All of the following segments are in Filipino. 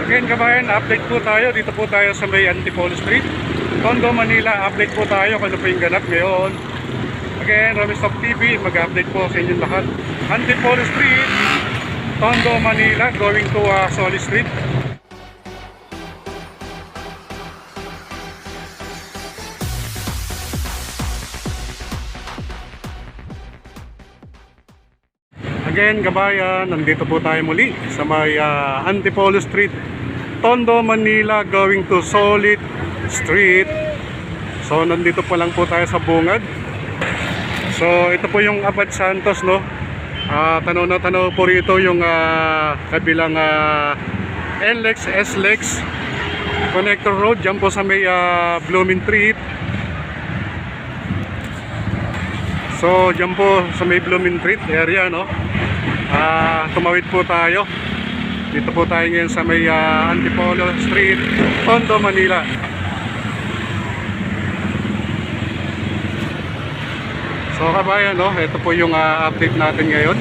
Again kabayan, update po tayo. Dito po tayo sa may Antipolo Street, Tondo, Manila. Update po tayo kung ano po yung ganap ngayon. Again, Romistop TV, mag-update po sa inyong lahat. Antipolo Street, Tondo, Manila, going to Solis Street. Again kabayan, nandito po tayo muli sa may Antipolo Street, Tondo, Manila, going to Solis Street. So nandito po lang po tayo sa bungad. So ito po yung Abad Santos, no. Tanaw na tanaw po rito yung kabilang NLEX, SLEX Connector Road. Diyan po sa may Blooming Treat. So diyan po sa may Blooming Treat area, no. Tumawid po tayo. Dito po tayo ngayon sa may Antipolo Street, Tondo, Manila. So kabayan, no, ito po yung update natin ngayon.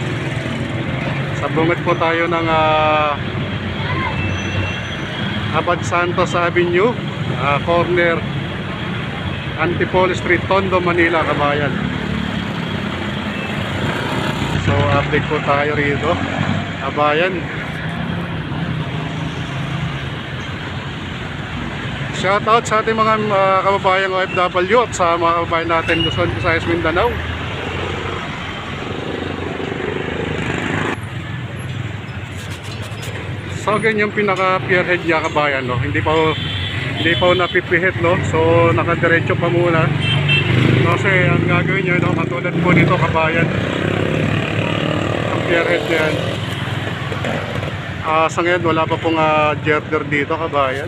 Sa bungad po tayo ng Abad Santos Avenue, corner Antipolo Street, Tondo, Manila, kabayan. So update po tayo rito, kabayan. Shoutout sa ating mga kababayang OFW at sa mga kababayan natin Luzon, Visayas, Mindanao. So ganyan yung pinaka pierhead niya, kabayan, no. Hindi pa napipihit, no. So nakadiretso pa muna. Kasi ang gagawin niya, no, katulad po nito, kabayan, ang pierhead niya yan. Sa ngayon wala pa pong girder dito, kabayan.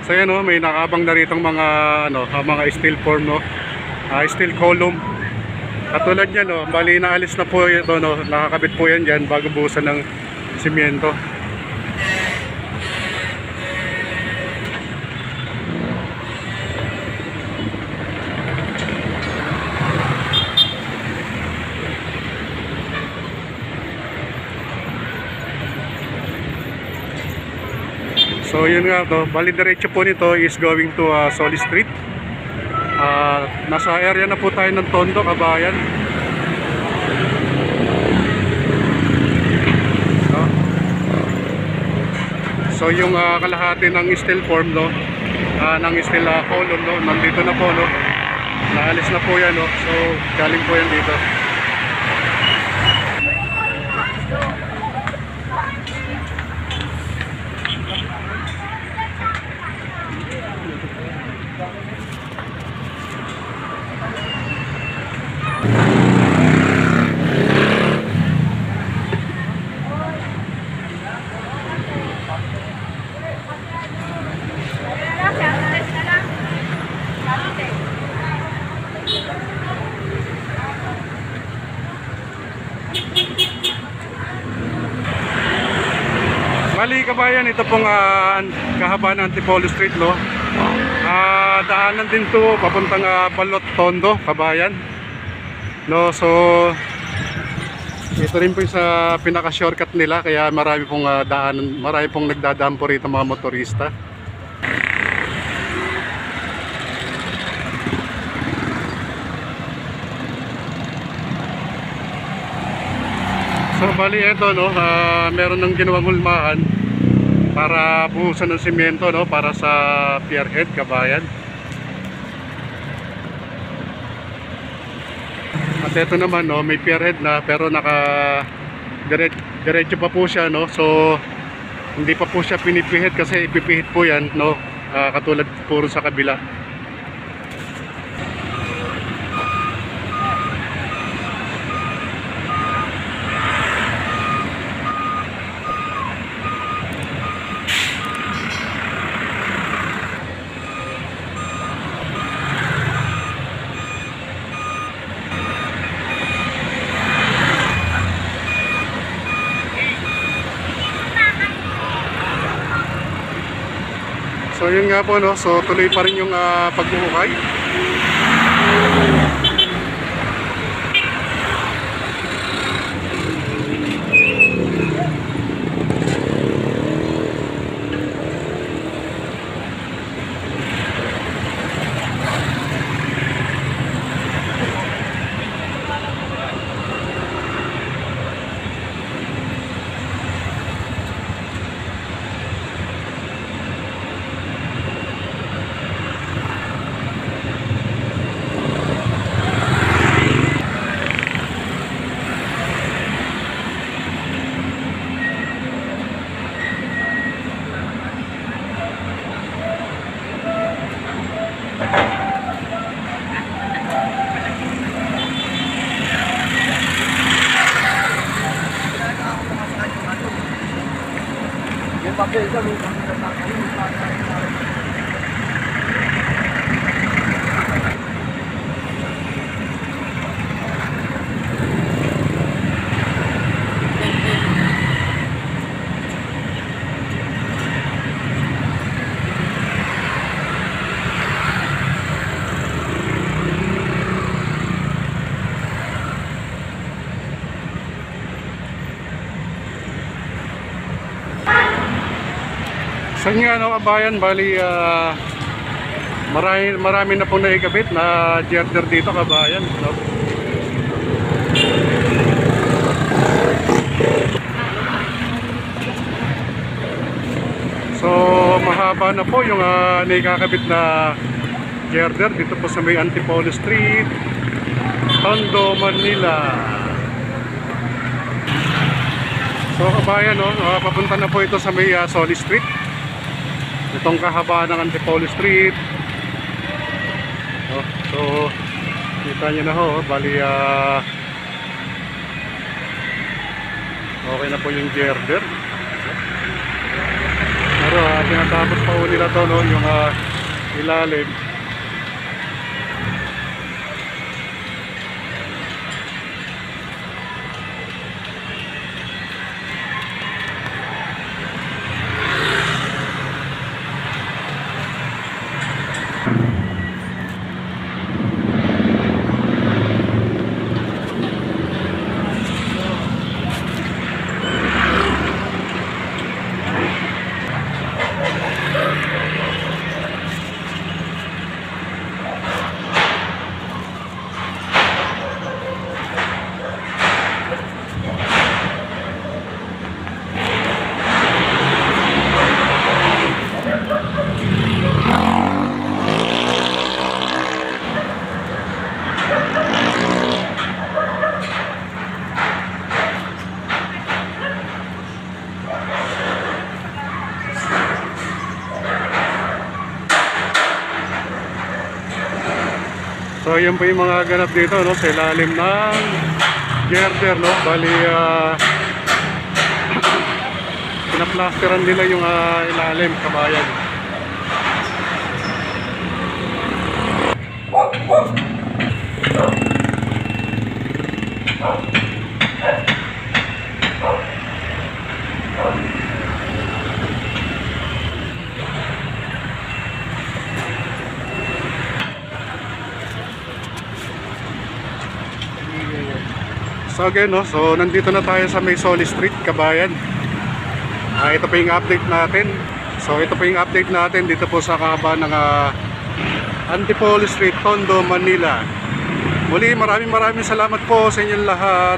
So yan, no, may nakabang na ritong mga mga steel form, no. Steel column. Katulad niyan, no, bali naalis na po ito, no, nakakabit po yan diyan bago buhusan ng simyento. So yun nga, to, bali diretso po nito is going to Solis Street. Nasa area na po tayo ng Tondo, kabayan. So yung kalahati ng steel form, no, ng steel column, no, nandito na po, no. Naalis na po yan, no. So galing po yan dito. Bali kabayan, ito pong kahaba ng Antipolo Street, no. Daanan din to papuntang Balot, Tondo, kabayan, no. So ito rin po yung sa pinaka shortcut nila, kaya marami pong daanan, marami pong nagdadaan po rito mga motorista. So bali ito, no, meron ng ginawang hulmahan para buhusan ng simyento, no, para sa pierhead, kabayan. At ito naman, no, may pierhead na pero diretso pa po siya, no. So hindi pa po siya pinipihit kasi ipipihit po yan, no, katulad puro sa kabila. So yun nga po, no? So tuloy pa rin yung pagbuhukay. Sa inyo, ano, kabayan, bali marami na pong naikabit na girder dito, kabayan, no? So mahaba na po yung naikakabit na girder dito po sa may Antipolo Street, Tondo, Manila. So kabayan, no, papunta na po ito sa may Solis Street. Itong kahabaan ng Antipolo Street. So kita nyo na ho, bali okay na po yung girder. Pero tinatapos pa po nila to, no, yung ilalim. So yun po yung mga ganap dito, no, sa ilalim ng girder, no. Bali pinaplasteran nila yung ilalim, kabayan. So again, no, so nandito na tayo sa may Solis Street, kabayan. Ito po yung update natin. So ito po yung update natin dito po sa kahaba ng Antipolo Street, Tondo, Manila. Muli, maraming salamat po sa inyong lahat.